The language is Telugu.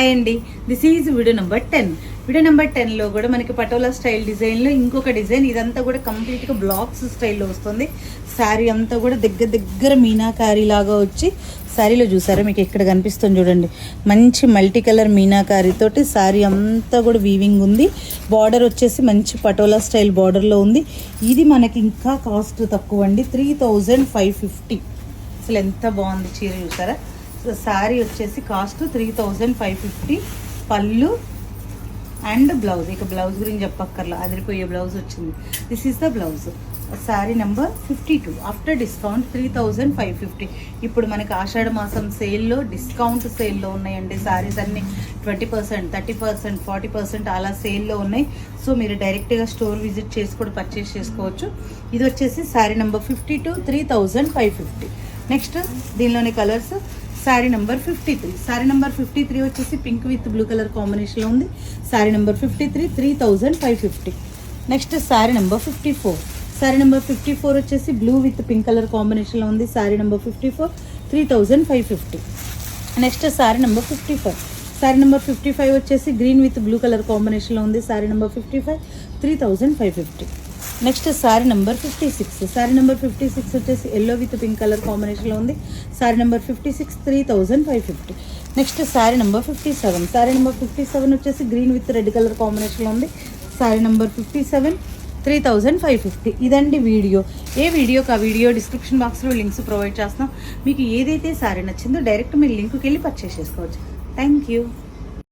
హాయ్ అండి, this is video number 10. Video number 10లో కూడా మనకి పటోలా స్టైల్ డిజైన్లో ఇంకొక డిజైన్. ఇదంతా కూడా కంప్లీట్గా బ్లాక్స్ స్టైల్లో వస్తుంది. శారీ అంతా కూడా దగ్గర మీనాకారీ లాగా వచ్చి శారీలో చూసారా మీకు ఎక్కడ కనిపిస్తుంది చూడండి, మంచి మల్టీ కలర్ మీనాకారీ తోటి శారీ అంతా కూడా వీవింగ్ ఉంది. బార్డర్ వచ్చేసి మంచి పటోలా స్టైల్ బార్డర్లో ఉంది. ఇది మనకి ఇంకా కాస్ట్ తక్కువ అండి, 3550. అసలు ఎంత బాగుంది చీర చూసారా. శారీ వచ్చేసి కాస్ట్ 3550. పళ్ళు అండ్ బ్లౌజ్, ఇక బ్లౌజ్ గురించి చెప్పక్కర్లా, అదిరిపోయే బ్లౌజ్ వచ్చింది. This is the blouse. Sari number 52. After discount 3550. ఇప్పుడు మనకి ఆషాఢ మాసం సేల్లో, డిస్కౌంట్ సేల్లో ఉన్నాయండి. శారీస్ అన్నీ 20%, 30%, 40% అలా సేల్లో ఉన్నాయి. సో మీరు డైరెక్ట్గా స్టోర్ విజిట్ చేసి కూడా పర్చేస్ చేసుకోవచ్చు. ఇది వచ్చేసి శారీ నెంబర్ 52, 3550. నెక్స్ట్ దీనిలోని colours. Sari number 53. Sari number 53 వచ్చేసి పింక్ విత్ బ్లూ కలర్ కాంబినేషన్లో ఉంది. Sari number 53, 3550. Next sari number 54. Sari number 54 వచ్చేసి బ్లూ విత్ పింక్ కలర్ కాంబినేషన్లో ఉంది. Sari number 54, 3550. Next sari number 55. Sari number 55 వచ్చేసి గ్రీన్ విత్ బ్లూ కలర్ కాంబినేషన్లో ఉంది. Sari number 55, 3550. Next sari number 56. Sari number 56 వచ్చేసి ఎల్లో విత్ పింక్ కలర్ కాంబినేషన్లో ఉంది. Sari number 56, 3550. Next sari number 57. Sari number 57 వచ్చేసి గ్రీన్ విత్ రెడ్ కలర్ కాంబినేషన్లో ఉంది. శారీ నెంబర్ 57, 3550. ఇదండి వీడియో. ఏ వీడియోకి ఆ వీడియో డిస్క్రిప్షన్ బాక్స్లో లింక్స్ ప్రొవైడ్ చేస్తాం. మీకు ఏదైతే శారీ నచ్చిందో డైరెక్ట్ మీరు లింక్కి వెళ్ళి పర్చేస్ చేసుకోవచ్చు. Thank you.